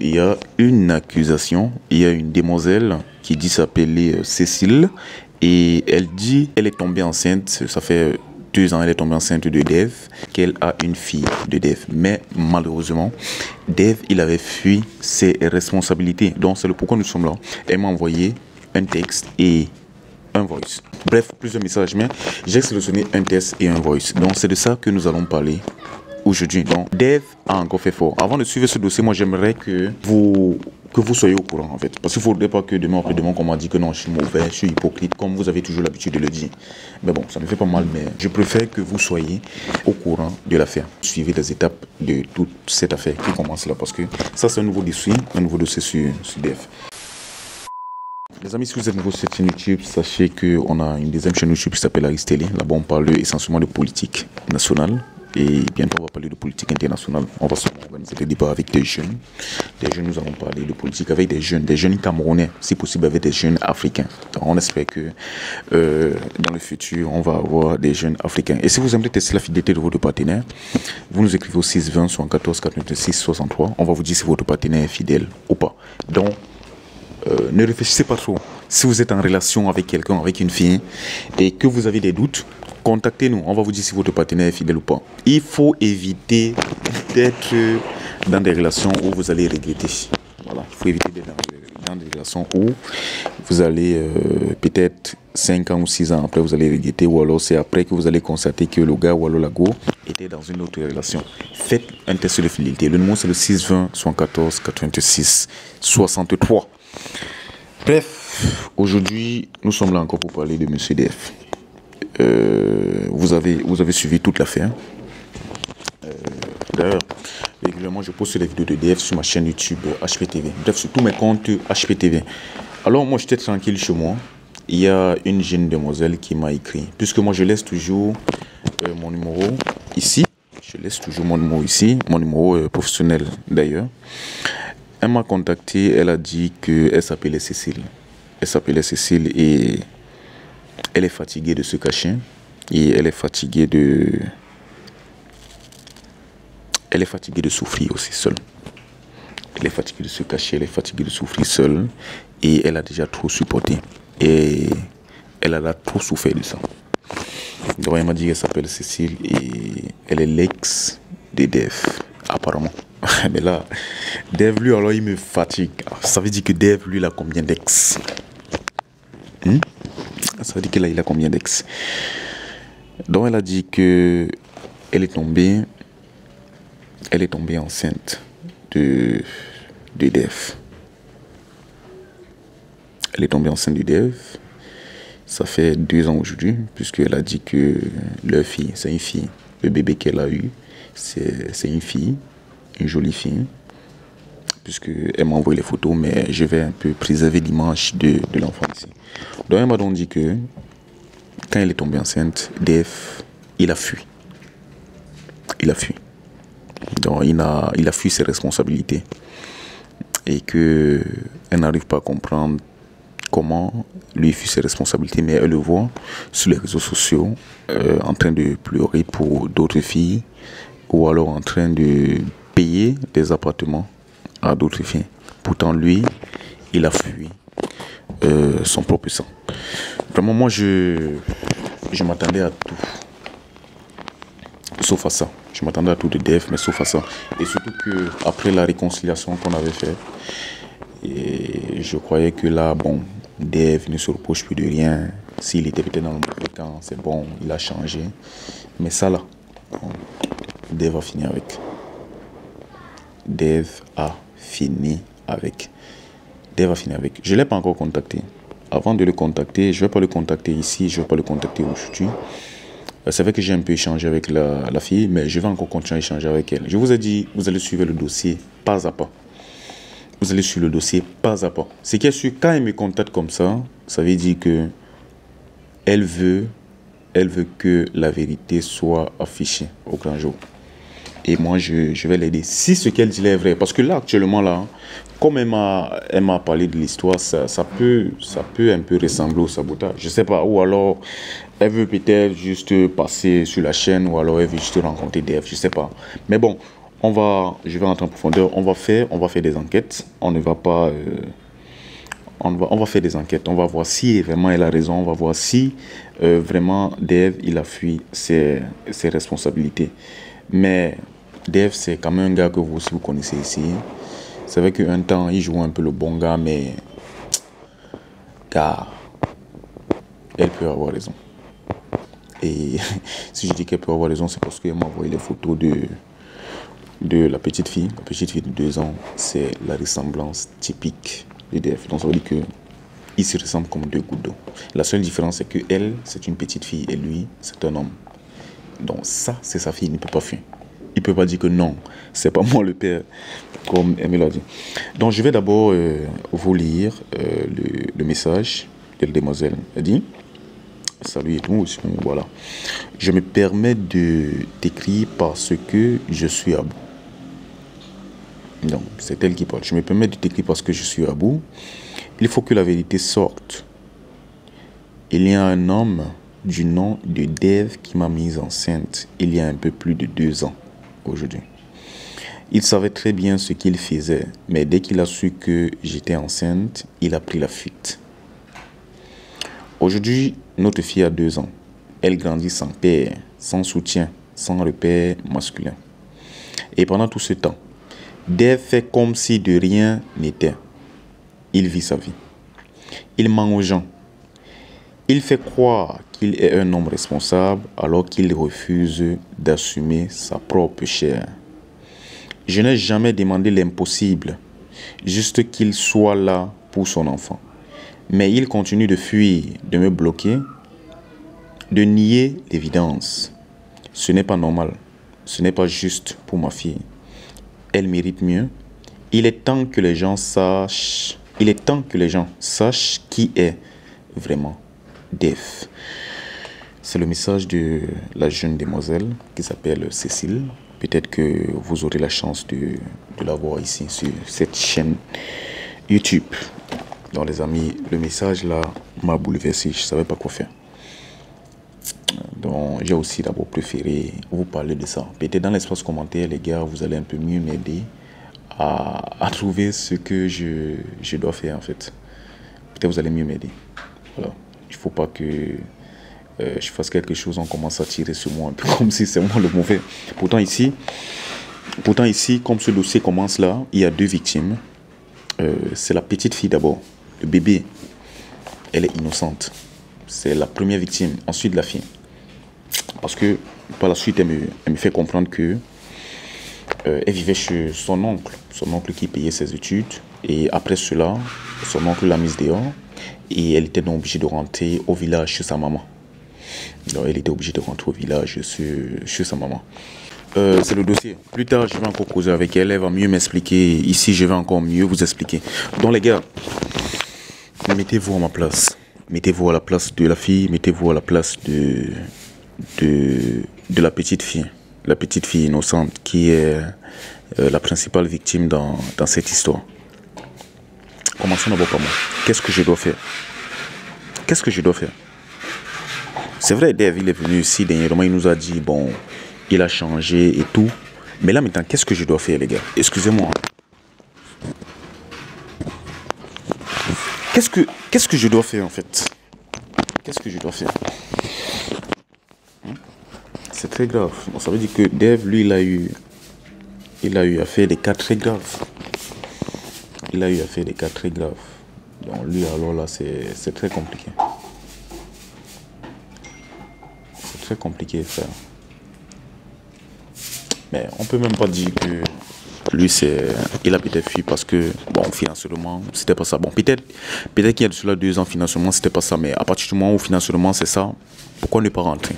Il y a une accusation, il y a une demoiselle qui dit s'appeler Cécile et elle dit elle est tombée enceinte, ça fait 2 ans elle est tombée enceinte de Dave, qu'elle a une fille de Dave. Mais malheureusement, Dave il avait fui ses responsabilités. Donc c'est le pourquoi nous sommes là. Elle m'a envoyé un texte et un voice. Bref, plusieurs messages, mais j'ai sélectionné un texte et un voice. Donc c'est de ça que nous allons parler aujourd'hui. Donc Dave a encore fait fort. Avant de suivre ce dossier, moi j'aimerais que vous soyez au courant en fait. Parce qu'il ne faudrait pas que demain après demain qu'on m'a dit que non, je suis mauvais, je suis hypocrite, comme vous avez toujours l'habitude de le dire. Mais bon, ça me fait pas mal, mais je préfère que vous soyez au courant de l'affaire. Suivez les étapes de toute cette affaire qui commence là, parce que ça c'est un nouveau dossier sur Dave. Les amis, si vous êtes nouveau sur cette chaîne YouTube, sachez qu'on a une deuxième chaîne YouTube qui s'appelle Aristélé. Là-bas, on parle essentiellement de politique nationale. Et bientôt, on va parler de politique internationale. On va organiser des débats avec des jeunes. Nous allons parler de politique avec des jeunes camerounais, si possible avec des jeunes africains. Donc, on espère que dans le futur, on va avoir des jeunes africains. Et si vous aimez tester la fidélité de votre partenaire, vous nous écrivez au 620 74 86 63. On va vous dire si votre partenaire est fidèle ou pas. Donc, ne réfléchissez pas trop. Si vous êtes en relation avec quelqu'un, avec une fille, et que vous avez des doutes, contactez-nous. On va vous dire si votre partenaire est fidèle ou pas. Il faut éviter d'être dans des relations où vous allez regretter. Voilà. Il faut éviter d'être dans des relations où vous allez peut-être 5 ans ou 6 ans après, vous allez regretter, ou alors c'est après que vous allez constater que le gars ou alors la go était dans une autre relation. Faites un test de fidélité. Le numéro c'est le 620 74 86 63. Bref, aujourd'hui, nous sommes là encore pour parler de Monsieur Dave. Vous avez suivi toute l'affaire. D'ailleurs, régulièrement, je poste les vidéos de Dave sur ma chaîne YouTube HPTV. Bref, sur tous mes comptes HPTV. Alors, moi, j'étais tranquille chez moi. Il y a une jeune demoiselle qui m'a écrit. Puisque moi, je laisse toujours mon numéro ici. Je laisse toujours mon numéro ici. Mon numéro professionnel, d'ailleurs. Elle m'a contacté, elle a dit qu'elle s'appelait Cécile. Elle s'appelait Cécile et elle est fatiguée de se cacher. Et elle est fatiguée de souffrir aussi seule. Elle est fatiguée de se cacher, elle est fatiguée de souffrir seule. Et elle a déjà trop supporté. Et elle a trop souffert de ça. Donc elle m'a dit qu'elle s'appelle Cécile et elle est l'ex de Dave, apparemment. Mais là, Dave, lui, alors il me fatigue. Ça veut dire que Dave, lui, il a combien d'ex? Ça veut dire qu'il a combien d'ex? Donc, elle a dit que elle est tombée enceinte de Dave. Elle est tombée enceinte de Dave. Ça fait 2 ans aujourd'hui, puisqu'elle a dit que leur fille, c'est une fille. Le bébé qu'elle a eu, c'est une fille. Une jolie fille, puisqu'elle m'a envoyé les photos, mais je vais un peu préserver l'image de l'enfant ici. Donc elle m'a donc dit que quand elle est tombée enceinte, Dave, il a fui. Il a fui. Donc il a fui ses responsabilités. Et qu'elle n'arrive pas à comprendre comment lui fuit ses responsabilités, mais elle le voit sur les réseaux sociaux en train de pleurer pour d'autres filles, ou alors en train de payer des appartements à d'autres filles. Pourtant, lui, il a fui son propre sang. Vraiment, moi, je m'attendais à tout. Sauf à ça. Je m'attendais à tout de Dave, mais sauf à ça. Et surtout qu'après la réconciliation qu'on avait faite, et je croyais que là, bon, Dave ne se reproche plus de rien. S'il était peut-être dans le mauvais temps, c'est bon, il a changé. Mais ça là, Dave a fini avec. Dave a fini avec. Je ne l'ai pas encore contacté. Avant de le contacter, je ne vais pas le contacter ici, je ne vais pas le contacter aujourd'hui. C'est vrai que j'ai un peu échangé avec la fille, mais je vais encore continuer à échanger avec elle. Je vous ai dit, vous allez suivre le dossier pas à pas. Vous allez suivre le dossier pas à pas. C'est qu'il y a sûr, quand elle me contacte comme ça, ça veut dire que elle veut que la vérité soit affichée au grand jour. Et moi, je vais l'aider. Si ce qu'elle dit est vrai, parce que là, actuellement, là, comme elle m'a parlé de l'histoire, ça peut un peu ressembler au sabotage. Je sais pas. Ou alors, elle veut peut-être juste passer sur la chaîne, ou alors elle veut juste rencontrer Dave, je sais pas. Mais bon, je vais rentrer en profondeur. On va faire des enquêtes. On ne va pas, on va faire des enquêtes. On va voir si vraiment elle a raison. On va voir si vraiment Dave il a fui ses responsabilités. Mais Dave c'est quand même un gars que vous aussi vous connaissez ici. C'est vrai qu'un temps il joue un peu le bon gars, mais car elle peut avoir raison. Et si je dis qu'elle peut avoir raison, c'est parce qu'elle m'a envoyé les photos de la petite fille de 2 ans. C'est la ressemblance typique de Dave. Donc ça veut dire qu'ils se ressemblent comme 2 gouttes d'eau. La seule différence, c'est que elle, c'est une petite fille et lui, c'est un homme. Donc ça, c'est sa fille, il ne peut pas fuir. Il ne peut pas dire que non, c'est pas moi le père, comme elle me l'a dit. Donc je vais d'abord vous lire le message de la demoiselle. Elle dit: salut et tout, voilà. Je me permets de t'écrire parce que je suis à bout. Donc, c'est elle qui parle. Je me permets de t'écrire parce que je suis à bout. Il faut que la vérité sorte. Il y a un homme du nom de Dave qui m'a mise enceinte il y a un peu plus de 2 ans aujourd'hui. Il savait très bien ce qu'il faisait, mais dès qu'il a su que j'étais enceinte, il a pris la fuite. Aujourd'hui, notre fille a 2 ans. Elle grandit sans père, sans soutien, sans repère masculin. Et pendant tout ce temps, Dave fait comme si de rien n'était. Il vit sa vie. Il ment aux gens. Il fait croire qu'il est un homme responsable alors qu'il refuse d'assumer sa propre chair. Je n'ai jamais demandé l'impossible, juste qu'il soit là pour son enfant. Mais il continue de fuir, de me bloquer, de nier l'évidence. Ce n'est pas normal. Ce n'est pas juste pour ma fille. Elle mérite mieux. Il est temps que les gens sachent. Il est temps que les gens sachent qui est vraiment Dave. C'est le message de la jeune demoiselle qui s'appelle Cécile. Peut-être que vous aurez la chance de la voir ici sur cette chaîne YouTube. Donc les amis, le message là m'a bouleversé. Je ne savais pas quoi faire. Donc j'ai aussi d'abord préféré vous parler de ça. Peut-être dans l'espace commentaire, les gars, vous allez un peu mieux m'aider à trouver ce que je dois faire en fait. Peut-être vous allez mieux m'aider. Voilà. Il ne faut pas que je fasse quelque chose, on commence à tirer sur moi un peu comme si c'est moi le mauvais. Pourtant ici, comme ce dossier commence là, il y a 2 victimes. C'est la petite fille d'abord. Le bébé, elle est innocente. C'est la première victime. Ensuite la fille. Parce que par la suite, elle me fait comprendre que elle vivait chez son oncle qui payait ses études. Et après cela, son oncle l'a mise dehors. Et elle était donc obligée de rentrer au village chez sa maman. Donc elle était obligée de rentrer au village chez sa maman. C'est le dossier. Plus tard, je vais encore causer avec elle. Elle va mieux m'expliquer. Ici, je vais encore mieux vous expliquer. Donc les gars, mettez-vous à ma place. Mettez-vous à la place de la fille. Mettez-vous à la place de la petite fille. La petite fille innocente qui est la principale victime dans cette histoire. Commençons d'abord par moi. Qu'est-ce que je dois faire? Qu'est-ce que je dois faire? C'est vrai, Dave, il est venu ici dernièrement, il nous a dit, bon, il a changé et tout. Mais là, maintenant, qu'est-ce que je dois faire, les gars? Excusez-moi. Qu'est-ce que je dois faire, en fait? Qu'est-ce que je dois faire? C'est très grave. Bon, ça veut dire que Dave, lui, il a eu à faire des cas très graves. Il a eu à faire des cas très graves. Donc lui, alors là, c'est très compliqué. C'est très compliqué, frère. Mais on peut même pas dire que lui, il a peut-être fui parce que, bon, financièrement, c'était pas ça. Bon, peut-être qu'il y a de cela 2 ans, financièrement, c'était pas ça. Mais à partir du moment où financièrement, c'est ça, pourquoi ne pas rentrer?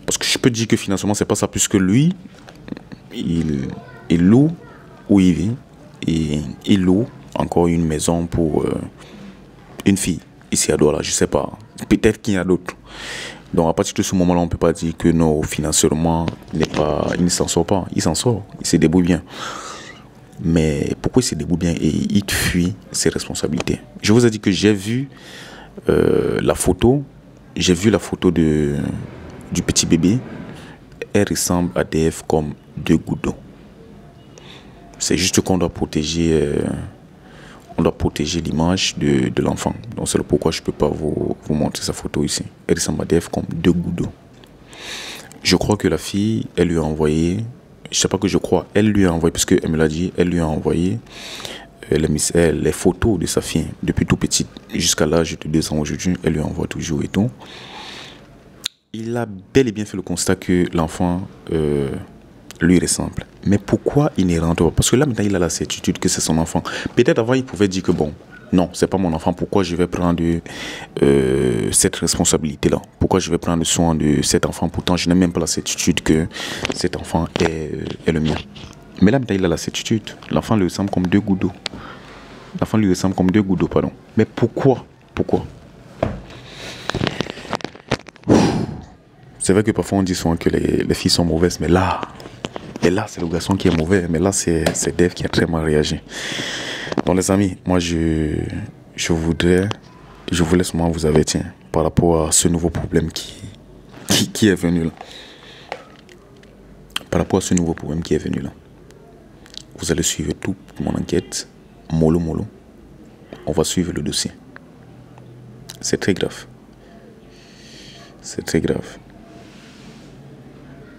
Parce que je peux dire que financièrement, c'est pas ça, puisque lui, il loue où il vit. Et il loue encore une maison pour une fille ici à Douala, je sais pas. Peut-être qu'il y a d'autres. Donc à partir de ce moment-là, on ne peut pas dire que non, financièrement, il ne s'en sort pas. Il s'en sort, il se débrouille bien. Mais pourquoi il se débrouille bien et il fuit ses responsabilités? Je vous ai dit que j'ai vu la photo. J'ai vu la photo du petit bébé. Elle ressemble à Dave comme 2 gouttes d'eau. C'est juste qu'on doit protéger, l'image de l'enfant. Donc c'est pourquoi je ne peux pas vous montrer sa photo ici. Elle ressemble à Dave comme deux gouttes d'eau. Je crois que la fille, elle lui a envoyé, je sais pas que je crois, elle lui a envoyé, parce qu'elle me l'a dit, elle lui a envoyé les photos de sa fille depuis tout petite jusqu'à l'âge de 2 ans aujourd'hui. Elle lui envoie toujours et tout. Il a bel et bien fait le constat que l'enfant lui ressemble. Mais pourquoi il ne rentre pas? Parce que là maintenant il a la certitude que c'est son enfant. Peut-être avant il pouvait dire que bon, non, c'est pas mon enfant. Pourquoi je vais prendre cette responsabilité-là? Pourquoi je vais prendre soin de cet enfant? Pourtant je n'ai même pas la certitude que cet enfant est le mien. Mais là maintenant il a la certitude. L'enfant lui ressemble comme deux gouttes d'eau. L'enfant lui ressemble comme deux gouttes d'eau, pardon. Mais pourquoi? Pourquoi? C'est vrai que parfois on dit souvent que les filles sont mauvaises, mais là c'est le garçon qui est mauvais. Mais là c'est Dave qui a très mal réagi. Donc les amis, moi je voulais seulement vous avertir par rapport à ce nouveau problème qui est venu là. Par rapport à ce nouveau problème qui est venu là. Vous allez suivre toute mon enquête, mollo. On va suivre le dossier. C'est très grave. C'est très grave.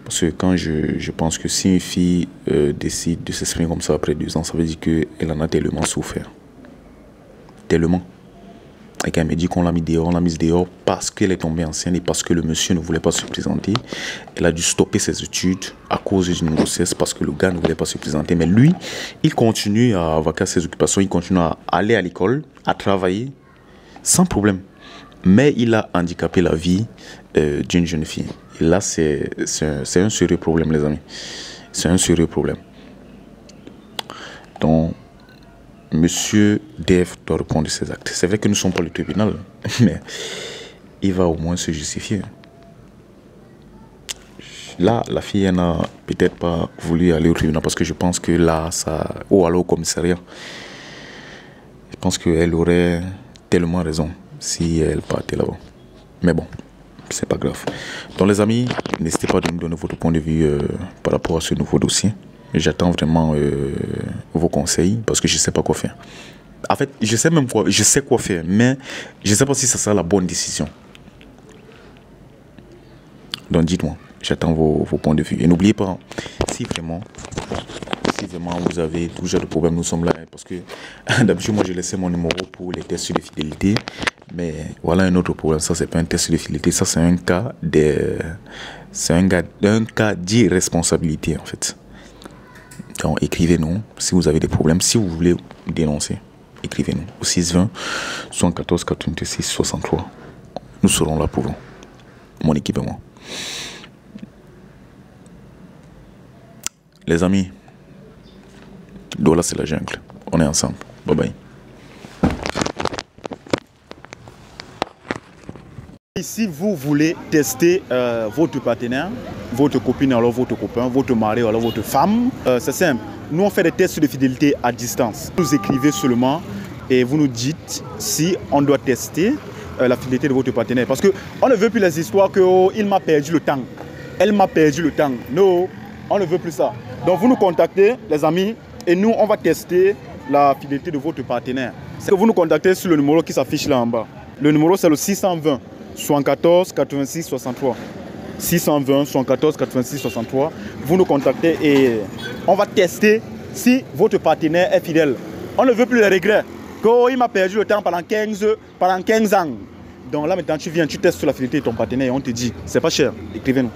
Parce que quand je pense que si une fille décide de s'exprimer comme ça après 2 ans, ça veut dire qu'elle en a tellement souffert. Tellement. Et qu'elle me dit qu'on l'a mise dehors parce qu'elle est tombée enceinte et parce que le monsieur ne voulait pas se présenter. Elle a dû stopper ses études à cause d'une grossesse parce que le gars ne voulait pas se présenter. Mais lui, il continue à avoir ses occupations, il continue à aller à l'école, à travailler, sans problème. Mais il a handicapé la vie d'une jeune fille. Et là, c'est un sérieux problème, les amis. C'est un sérieux problème. Donc, Monsieur Dave doit répondre de ses actes. C'est vrai que nous ne sommes pas le tribunal, mais il va au moins se justifier. Là, la fille n'a peut-être pas voulu aller au tribunal parce que je pense que là, ça... Ou alors au commissariat. Je pense qu'elle aurait tellement raison si elle partait là-bas. Mais bon, c'est pas grave. Donc les amis, n'hésitez pas à nous donner votre point de vue par rapport à ce nouveau dossier. J'attends vraiment vos conseils parce que je ne sais pas quoi faire. En fait, je sais quoi faire, mais je ne sais pas si ça sera la bonne décision. Donc dites-moi, j'attends vos points de vue. Et n'oubliez pas, si vraiment vous avez toujours de problèmes, nous sommes là. Parce que d'habitude, moi, je laissais mon numéro pour les tests de fidélité. Mais voilà un autre problème. Ça, c'est pas un test de fidélité. Ça, c'est un cas d'irresponsabilité, en fait. Donc, écrivez-nous si vous avez des problèmes. Si vous voulez dénoncer, écrivez-nous au 620 74 86 63. Nous serons là pour vous. Mon équipe et moi. Les amis, Douala, c'est la jungle. On est ensemble. Bye bye. Si vous voulez tester votre partenaire, votre copine, alors votre copain, votre mari, alors votre femme, c'est simple. Nous, on fait des tests de fidélité à distance. Vous nous écrivez seulement et vous nous dites si on doit tester la fidélité de votre partenaire. Parce qu'on ne veut plus les histoires que oh, il m'a perdu le temps, elle m'a perdu le temps. Non, on ne veut plus ça. Donc vous nous contactez, les amis, et nous, on va tester la fidélité de votre partenaire. C'est que vous nous contactez sur le numéro qui s'affiche là en bas. Le numéro, c'est le 620 74 86 63. 620 74 86 63. Vous nous contactez et on va tester si votre partenaire est fidèle. On ne veut plus les regrets. Oh, il m'a perdu le temps pendant 15 ans. Donc là maintenant tu viens, tu testes sur la fidélité de ton partenaire et on te dit, c'est pas cher, écrivez-nous.